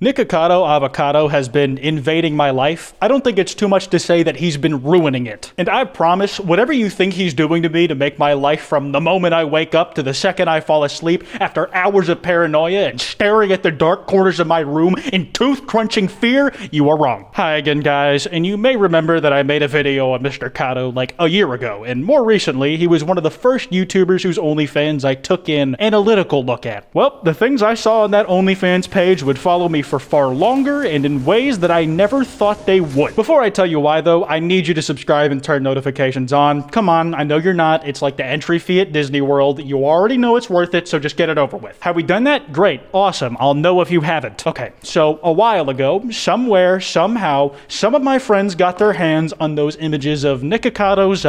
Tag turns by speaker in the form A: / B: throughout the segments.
A: Nikocado Avocado has been invading my life. I don't think it's too much to say that he's been ruining it. And I promise, whatever you think he's doing to me to make my life from the moment I wake up to the second I fall asleep after hours of paranoia and staring at the dark corners of my room in tooth-crunching fear, you are wrong. Hi again, guys, and you may remember that I made a video on Mr. Cado like a year ago, and more recently, he was one of the first YouTubers whose OnlyFans I took an analytical look at. Well, the things I saw on that OnlyFans page would follow me for far longer and in ways that I never thought they would. Before I tell you why though, I need you to subscribe and turn notifications on. Come on, I know you're not. It's like the entry fee at Disney World. You already know it's worth it, so just get it over with. Have we done that? Great. Awesome. I'll know if you haven't. Okay, so a while ago, somewhere, somehow, some of my friends got their hands on those images of Nicocado's,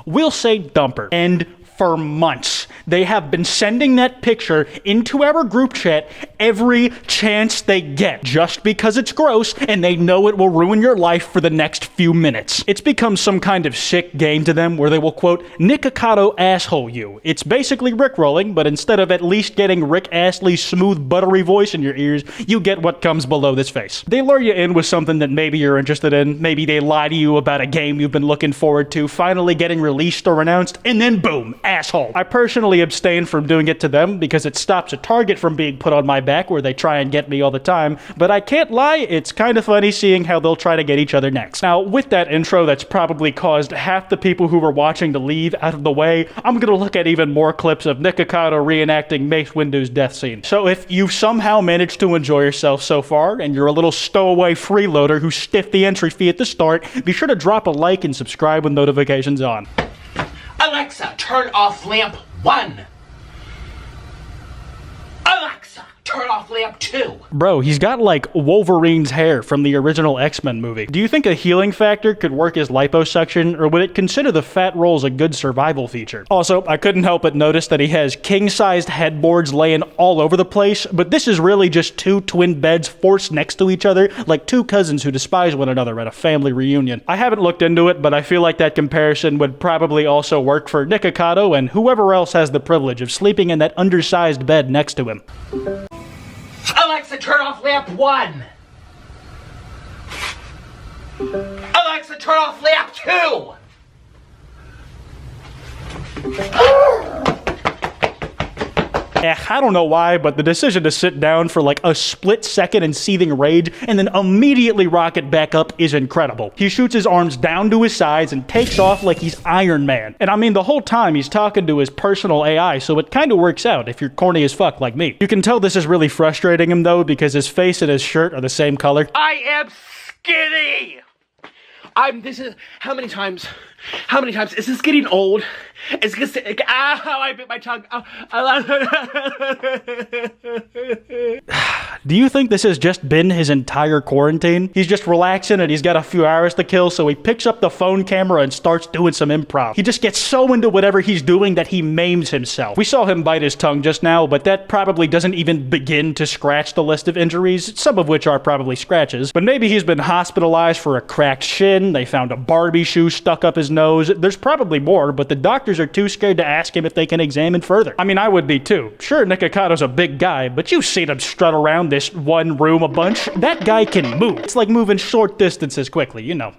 A: we'll say dumper. And for months, they have been sending that picture into our group chat every chance they get, just because it's gross and they know it will ruin your life for the next few minutes. It's become some kind of sick game to them where they will quote, Nicocado asshole you. It's basically Rickrolling, but instead of at least getting Rick Astley's smooth, buttery voice in your ears, you get what comes below this face. They lure you in with something that maybe you're interested in, maybe they lie to you about a game you've been looking forward to finally getting released or announced, and then boom, asshole. I personally abstain from doing it to them because it stops a target from being put on my back where they try and get me all the time, but I can't lie, it's kind of funny seeing how they'll try to get each other next. Now, with that intro that's probably caused half the people who were watching to leave out of the way, I'm gonna look at even more clips of Nicocado reenacting Mace Windu's death scene. So if you've somehow managed to enjoy yourself so far, and you're a little stowaway freeloader who stiffed the entry fee at the start, be sure to drop a like and subscribe with notifications on.
B: Alexa, turn off lamp 1. Alexa, turn off lamp 2.
A: Bro, he's got like Wolverine's hair from the original X-Men movie. Do you think a healing factor could work as liposuction, or would it consider the fat rolls a good survival feature? Also, I couldn't help but notice that he has king-sized headboards laying all over the place, but this is really just two twin beds forced next to each other, like two cousins who despise one another at a family reunion. I haven't looked into it, but I feel like that comparison would probably also work for Nicocado and whoever else has the privilege of sleeping in that undersized bed next to him.
B: Alexa, turn off lamp 1. Alexa, turn off lamp 2.
A: I don't know why, but the decision to sit down for like a split second in seething rage and then immediately rock it back up is incredible. He shoots his arms down to his sides and takes off like he's Iron Man. And I mean, the whole time he's talking to his personal AI, so it kind of works out if you're corny as fuck like me. You can tell this is really frustrating him though, because his face and his shirt are the same color.
B: I am skinny. How many times is this getting old? It's gonna I bit my tongue.
A: Do you think this has just been his entire quarantine? He's just relaxing and he's got a few hours to kill, so he picks up the phone camera and starts doing some improv. He just gets so into whatever he's doing that he maims himself. We saw him bite his tongue just now, but that probably doesn't even begin to scratch the list of injuries, some of which are probably scratches. But maybe he's been hospitalized for a cracked shin, they found a Barbie shoe stuck up his nose. There's probably more, but the doctors are too scared to ask him if they can examine further. I mean, I would be too. Sure, Nicocado's a big guy, but you've seen him strut around this one room a bunch. That guy can move. It's like moving short distances quickly, you know.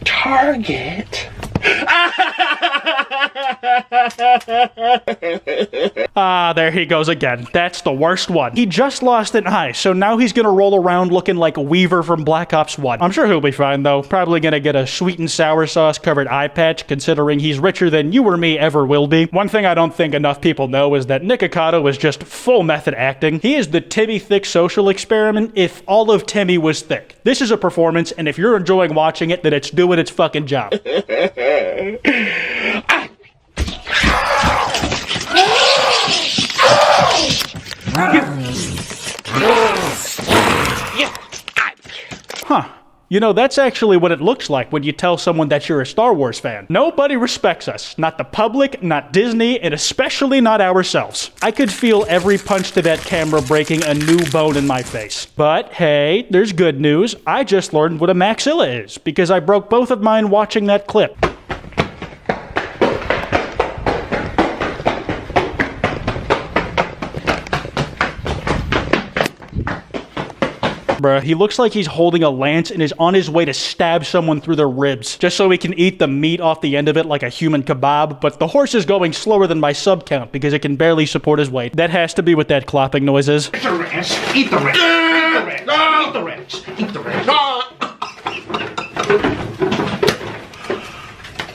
B: Target.
A: Ah, there he goes again. That's the worst one. He just lost an eye, so now he's gonna roll around looking like Weaver from Black Ops 1. I'm sure he'll be fine though. Probably gonna get a sweet and sour sauce covered eye patch, considering he's richer than you or me ever will be. One thing I don't think enough people know is that Nicocado is just full method acting. He is the Timmy Thick social experiment if all of Timmy was thick. This is a performance, and if you're enjoying watching it, then it's doing its fucking job. Huh. You know, that's actually what it looks like when you tell someone that you're a Star Wars fan. Nobody respects us. Not the public, not Disney, and especially not ourselves. I could feel every punch to that camera breaking a new bone in my face. But hey, there's good news. I just learned what a maxilla is, because I broke both of mine watching that clip. Bruh, he looks like he's holding a lance and is on his way to stab someone through their ribs, just so he can eat the meat off the end of it like a human kebab, but the horse is going slower than my sub count because it can barely support his weight. That has to be what that clopping noise is.
B: Eat the ranch. Eat the ranch. Eat the ranch. Eat the ranch.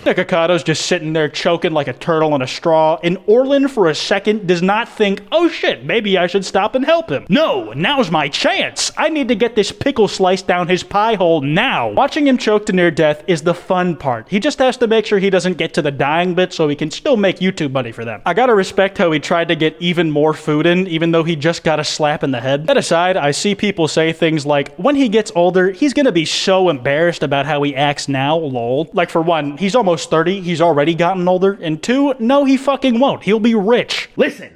A: Nicocado's just sitting there choking like a turtle on a straw, and Orlin for a second does not think, oh shit, maybe I should stop and help him. No, now's my chance. I need to get this pickle slice down his pie hole now. Watching him choke to near death is the fun part. He just has to make sure he doesn't get to the dying bit so he can still make YouTube money for them. I gotta respect how he tried to get even more food in, even though he just got a slap in the head. That aside, I see people say things like, when he gets older, he's gonna be so embarrassed about how he acts now, lol. Like for one, he's almost 30, he's already gotten older, and two, no he fucking won't, he'll be rich.
B: Listen,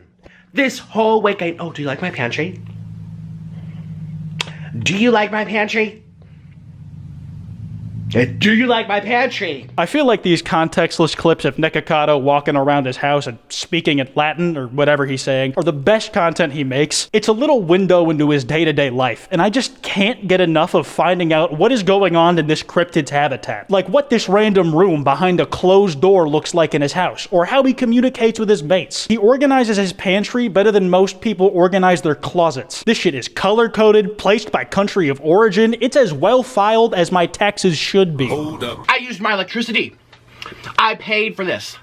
B: this whole week oh, do you like my pantry? Do you like my pantry? Do you like my pantry?
A: I feel like these contextless clips of Nicocado walking around his house and speaking in Latin or whatever he's saying are the best content he makes. It's a little window into his day-to-day life, and I just can't get enough of finding out what is going on in this cryptid's habitat. Like what this random room behind a closed door looks like in his house, or how he communicates with his mates. He organizes his pantry better than most people organize their closets. This shit is color-coded, placed by country of origin, it's as well filed as my taxes should be.
C: Hold up.
B: I used my electricity. I paid for this.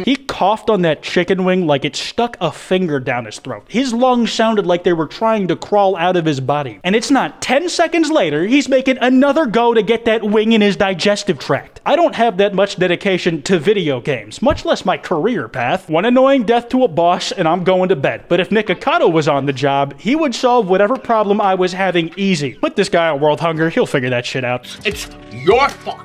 A: He coughed on that chicken wing like it stuck a finger down his throat. His lungs sounded like they were trying to crawl out of his body. And it's not 10 seconds later, he's making another go to get that wing in his digestive tract. I don't have that much dedication to video games, much less my career path. One annoying death to a boss and I'm going to bed. But if Nicocado was on the job, he would solve whatever problem I was having easy. Put this guy on World Hunger, he'll figure that shit out.
B: It's your fault.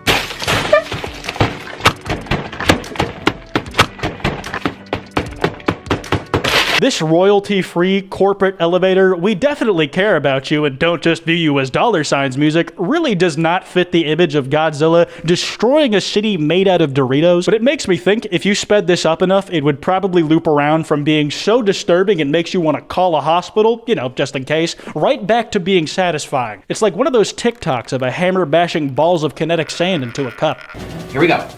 A: This royalty-free corporate elevator, we definitely care about you and don't just view you as dollar signs music, really does not fit the image of Godzilla destroying a city made out of Doritos. But it makes me think if you sped this up enough, it would probably loop around from being so disturbing it makes you want to call a hospital, you know, just in case, right back to being satisfying. It's like one of those TikToks of a hammer bashing balls of kinetic sand into a cup.
B: Here we go.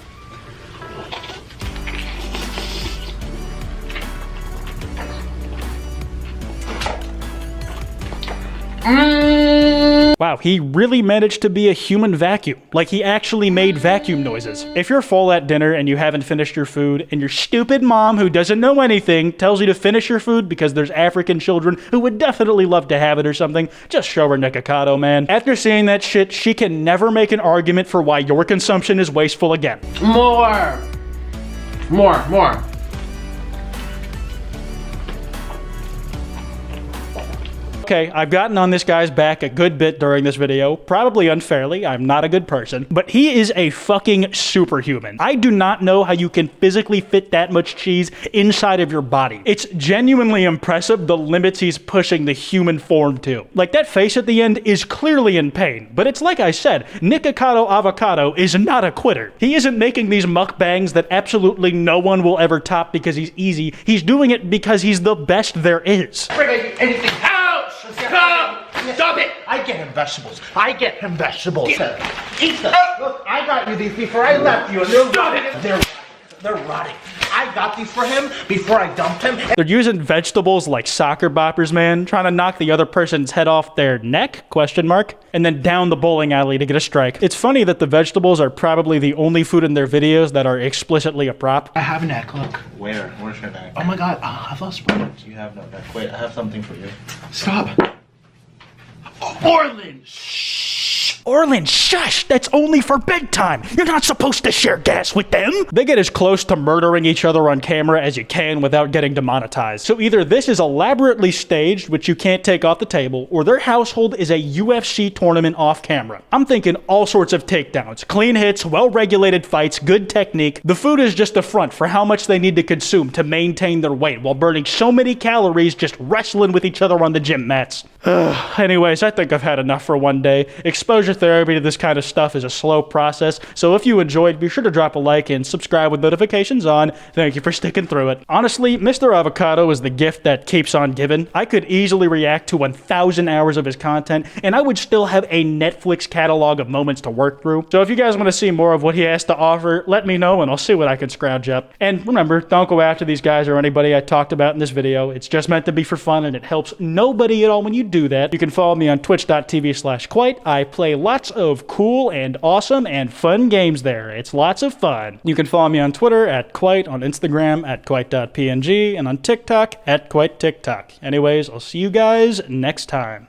A: Wow, he really managed to be a human vacuum. Like he actually made vacuum noises. If you're full at dinner and you haven't finished your food, and your stupid mom who doesn't know anything tells you to finish your food because there's African children who would definitely love to have it or something, just show her Nicocado, man. After seeing that shit, she can never make an argument for why your consumption is wasteful again.
B: More.
A: Okay, I've gotten on this guy's back a good bit during this video, probably unfairly, I'm not a good person, but he is a fucking superhuman. I do not know how you can physically fit that much cheese inside of your body. It's genuinely impressive the limits he's pushing the human form to. Like that face at the end is clearly in pain, but it's like I said, Nikocado Avocado is not a quitter. He isn't making these mukbangs that absolutely no one will ever top because he's easy. He's doing it because he's the best there is.
B: Bring anything out! Stop it! I get him vegetables. Eat them. Look, I got you these before I left you, and they're rotting. I got these for him before I dumped him.
A: They're using vegetables like soccer boppers, man, trying to knock the other person's head off their neck, question mark, and then down the bowling alley to get a strike. It's funny that the vegetables are probably the only food in their videos that are explicitly a prop.
B: I have an egg, look.
C: Where? Where's your neck?
B: Oh my god, I've lost one.
C: You have no neck. Wait, I have something for you.
B: Stop. Orlin,
A: Orlin, shush! That's only for bedtime! You're not supposed to share gas with them! They get as close to murdering each other on camera as you can without getting demonetized. So either this is elaborately staged, which you can't take off the table, or their household is a UFC tournament off camera. I'm thinking all sorts of takedowns, clean hits, well-regulated fights, good technique. The food is just a front for how much they need to consume to maintain their weight while burning so many calories just wrestling with each other on the gym mats. Anyways, I think I've had enough for one day. Exposure therapy to this kind of stuff is a slow process, so if you enjoyed, be sure to drop a like and subscribe with notifications on. Thank you for sticking through it. Honestly, Mr. Avocado is the gift that keeps on giving. I could easily react to 1,000 hours of his content, and I would still have a Netflix catalog of moments to work through. So if you guys want to see more of what he has to offer, let me know and I'll see what I can scrounge up. And remember, don't go after these guys or anybody I talked about in this video. It's just meant to be for fun and it helps nobody at all when you do that. You can follow me on twitch.tv/Kwite. I play lots of cool and awesome and fun games there. It's lots of fun. You can follow me on Twitter at Kwite, on Instagram at Kwite.png, and on TikTok at KwiteTikTok. Anyways, I'll see you guys next time.